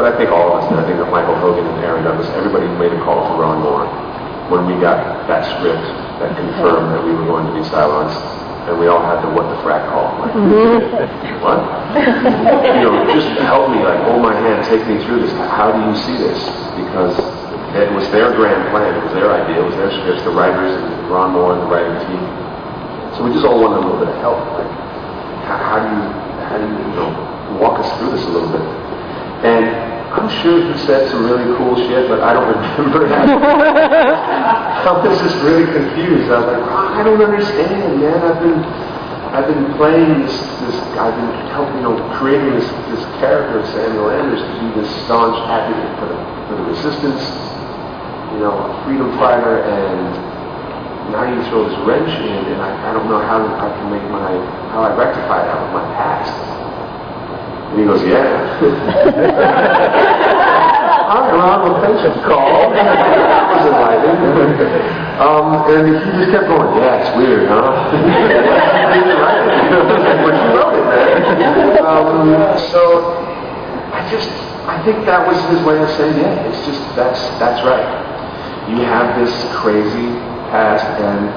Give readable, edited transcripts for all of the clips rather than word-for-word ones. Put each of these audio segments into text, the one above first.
But I think all of us, and I think that Michael Hogan and Aaron Douglas, everybody made a call to Ron Moore when we got that script that confirmed that we were going to be Cylons, and we all had the what the frack call. Like, what? Just help me, like, hold my hand, take me through this. How do you see this? Because it was their grand plan, it was their idea, it was their scripts, the writers, and Ron Moore and the writing team. So we just all wanted a little bit of help. Like, how do you walk us through this a little bit? And I'm sure he said some really cool shit, but I don't remember that. I was just really confused. I was like, I don't understand, man. I've been playing this I've been helping, creating this character of Samuel Anders to be this staunch advocate for the resistance, a freedom fighter, and now you throw this wrench in, and I don't know how I can how I rectify that with my past. And he goes, yeah. All right, Ron, well, thanks for the call. That was enlightening. And he just kept going, yeah, it's weird, huh? But you wrote it, man. So, I think that was his way of saying, yeah, it's just, that's right. You have this crazy past, and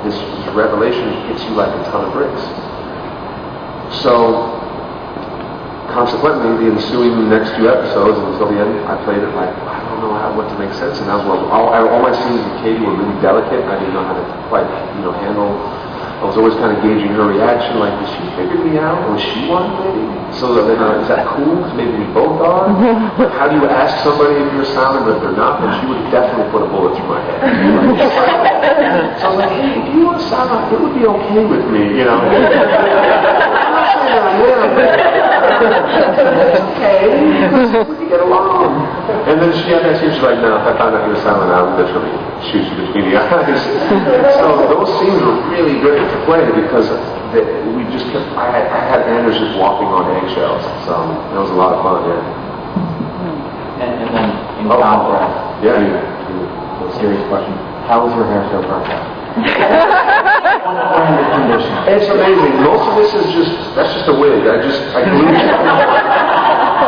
this revelation hits you like a ton of bricks. So, consequently, the ensuing next few episodes until the end, I played it like, I don't know what to make sense. And that was all my scenes with Katie were really delicate. I didn't know how to quite, handle. I was always kind of gauging her reaction, like, did she figure me out, or was she one maybe? So then, is that cool? Because maybe we both are. But how do you ask somebody if you're silent, but if they're not? Then she would definitely put a bullet through my head. So I was like, hey, if you want silent, it would be okay with me, I'm not saying I am. Okay, we can get along. And then she had that scene, she's like, no, if I found out you were silent, I would literally shoot you between the eyes. So those scenes were really great to play because we just kept, I had Anders just walking on eggshells. So that was a lot of fun, yeah. And then in contrast, a serious question, how was your hair so perfect? It's amazing. Most of this is that's just a wig. I glued it.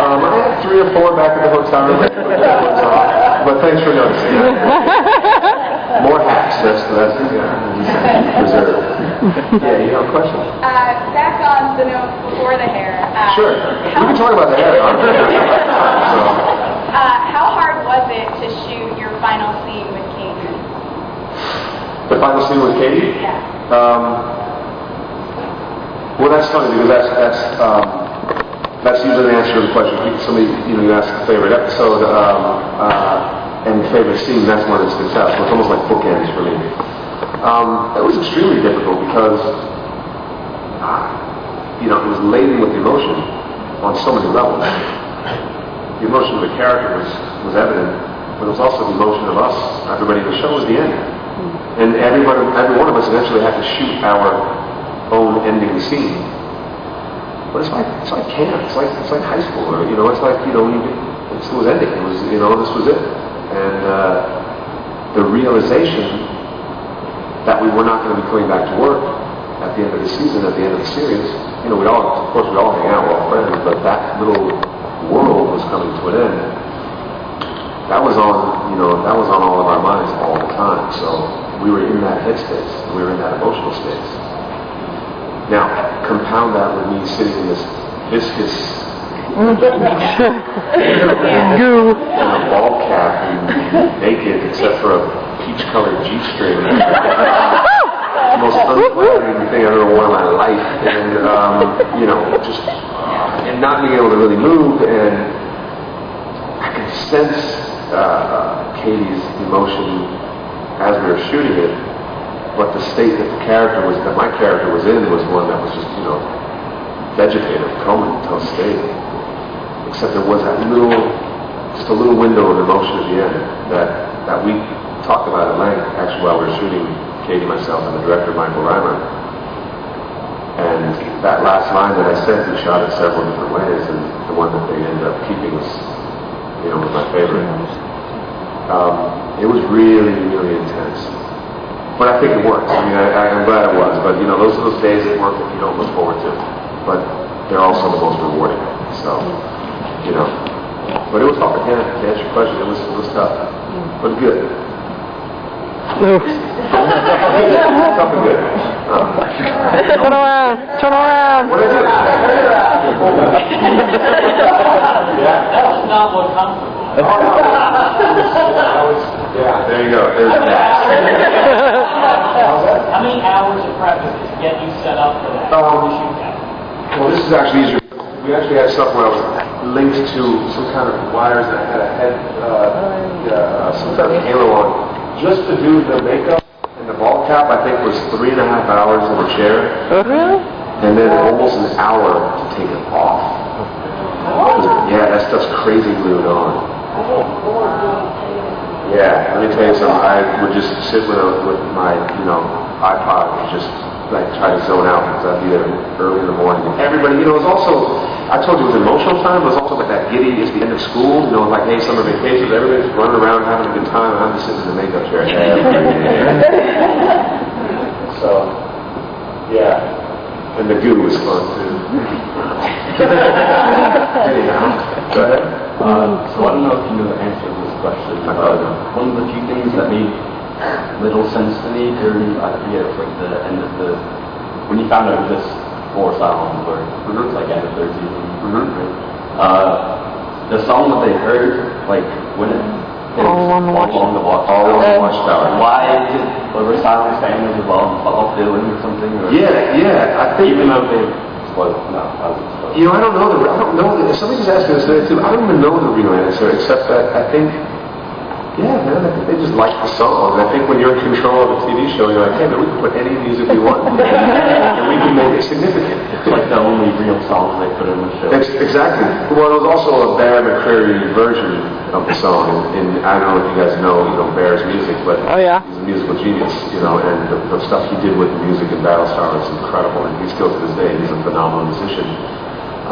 I had 3 or 4 back at the hotel room. But thanks for noticing. More hats. That's reserved. Yeah, you have a question? Back on the note before the hair. Sure. We can talk about the hair. How hard was it to shoot your final scene with Katie? The final scene with Katie? Yeah. Well, that's funny because that's usually the answer to the question. Somebody, you ask the favorite episode and favorite scene. That's one that sticks out. So it's almost like bookends for me. It was extremely difficult because it was laden with emotion on so many levels. The emotion of the character was evident, but it was also the emotion of us, everybody in the show, was the end. And every one of us eventually had to shoot our own ending scene. But it's like camp. It's like high school. Or, it's like it was ending. It was this was it. And the realization that we were not going to be coming back to work at the end of the season, at the end of the series. Of course we all hang out, we're all friends, but that little world was coming to an end. That was on all of our minds all the time. So we were in that headspace. We were in that emotional space. Now, compound that with me sitting in this viscous goo and a ball cap and naked except for a peach-colored G-string. The most unflattering thing I've ever worn in my life. And, and not being able to really move, and I could sense Katie's emotion as we were shooting it, but the state that my character was in was one that was just, vegetative, comatose state. Except there was just a little window of emotion at the end that we talked about at length, actually, while we were shooting, Katie, myself, and the director, Michael Reimer. And that last line that I said, we shot it several different ways, and the one that they ended up keeping was my favorite. It was really, really intense. But I think it works. I mean, I'm glad it was. But, those are those days at work that you don't look forward to. But they're also the most rewarding. So, But it was hard. To answer your question, it was tough, but good. Tough and good. Turn around. Turn around. What is it? That's not what comfortable. Yeah, there you go. There's that. How many hours of practice to get you set up for that? Well, this is actually easier. We actually had stuff where I was linked to some kind of wires that had a head, some kind of halo on. Just to do the makeup and the ball cap, I think was 3.5 hours in the chair. And then almost an hour to take it off. Yeah, that stuff's crazy glued on. Yeah, let me tell you something. I would just sit with my, iPod and just like try to zone out because I'd be there early in the morning. Everybody, it was also, I told you it was emotional time, but it was also like that giddy, it's the end of school, like, hey, summer vacations, everybody's running around having a good time, and I'm just sitting in the makeup chair. So, yeah. And the goo was fun too. Anyhow, go ahead. So I don't know if you know the answer to this question, but one of the few things that made little sense to me during, I forget, like the end of when you found out this 4 songs were, it's like end of third season, the song that they heard, like, when it is All on the Watchtower. Why is it, were silent families involved, Bob Dylan or something? Or, Yeah, I think, even though they, well, no, I was I don't know, somebody just asked me this today too, I don't even know the real answer, except that I think, yeah, man, I think they just like the song. I think when you're in control of a TV show, you're like, hey, man, we can put any music we want, and we can make it significant. It's like the only real songs they put in the show. Exactly. Well, there was also a Bear McCreary version of the song, and I don't know if you guys know, Bear's music, but he's a musical genius, and the stuff he did with the music in Battlestar is incredible, and he's still to this day, he's a phenomenal musician.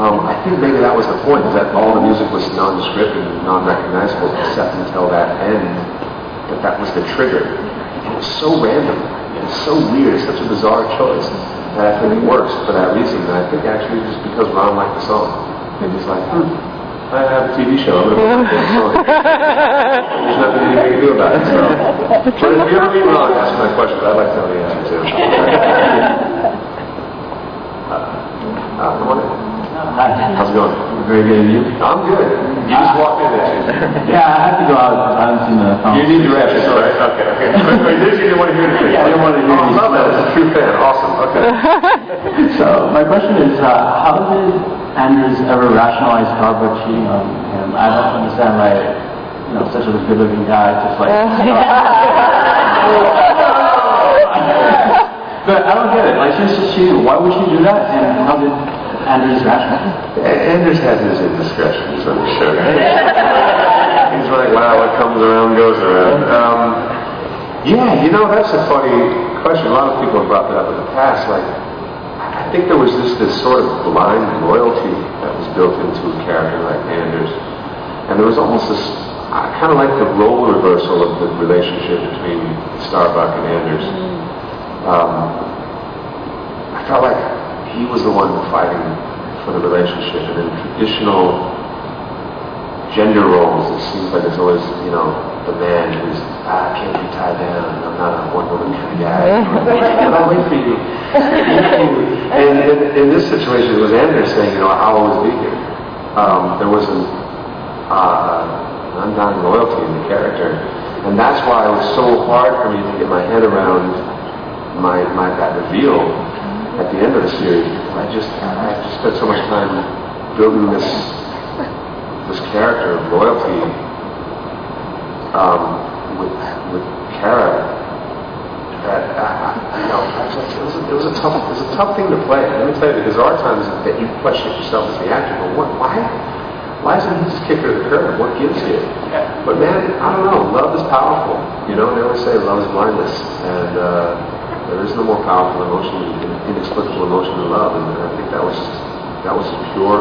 I think maybe that was the point, is that all the music was nondescript and non-recognizable except until that end, that was the trigger. And it was so random, and it's so weird, it's such a bizarre choice, that I think it works for that reason, and I think actually just because Ron liked the song. And he's like, I have a TV show, I'm going to play this song. There's nothing you can do about it, so. But if you ever meet Ron, ask my question, I'd like to know the answer too. Good morning. Hi. How's it going? Very good, and you? I'm good. You just walked in, didn't you? Yeah, I have to go out. I haven't seen the You need to wrap this, right? Okay. You didn't want to hear anything. Yeah, I didn't want to hear I love that. That's a true fan. Awesome. Okay. So, my question is, how did Anders ever rationalize Starbuck cheating on him? I don't understand why, such a good-looking guy, just like... But I don't get it. Like, she's just cheating. Why would she do that? And how did Anders rationalize? Anders had his indiscretions, I'm sure. He's like, wow, what comes around goes around. Yeah, that's a funny question. A lot of people have brought that up in the past. Like, I think there was this sort of blind loyalty that was built into a character like Anders. And there was almost this, kind of like the role reversal of the relationship between Starbuck and Anders. I felt like he was the one fighting for the relationship, and in traditional gender roles, it seems like it's always, the man who's, I can't be tied down, I'm not a one-woman kind of guy, but I'll wait for you. And in this situation, it was Anders saying, I'll always be here. There was an undying loyalty in the character, and that's why it was so hard for me to get my head around that reveal at the end of the series. I just spent so much time building this character of loyalty with Kara that it was a tough thing to play. Let me tell you, because there are times that you question yourself as the actor. But why isn't he just kick her to the curb? What gives you? But man, I don't know. Love is powerful. They always say love is blindness, and there is no more powerful emotion, inexplicable emotion than love, and I think that was pure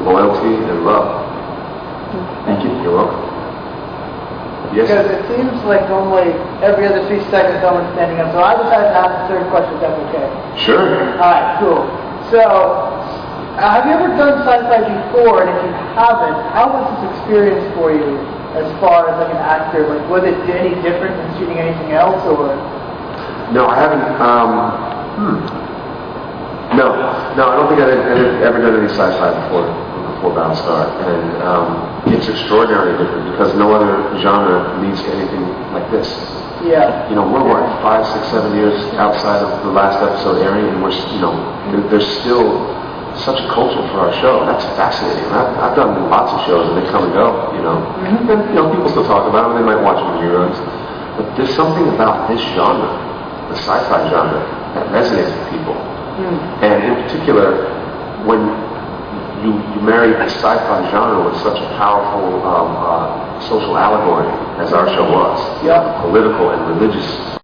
loyalty and love. Thank you. You're welcome. Yes? Because it seems like normally every other 3 seconds someone's standing up, so I decided to ask a third question, if that's okay. Sure. Alright, cool. So, Have you ever done sci-fi before? And if you haven't, how was this experience for you as far as like an actor? Like, was it any different than shooting anything else, or? No, I haven't. No, I don't think I've ever done any sci-fi before Battlestar, and it's extraordinarily different because no other genre leads to anything like this. Yeah. You know, we're what, 5, 6, 7 years outside of the last episode airing, and there's still such a culture for our show. That's fascinating. I've done lots of shows and they come and go, you know. And, people still talk about them. They might watch them in reruns, but there's something about this genre, the sci-fi genre, that resonates with people. And in particular, when you marry the sci-fi genre with such a powerful social allegory, as our show was, political and religious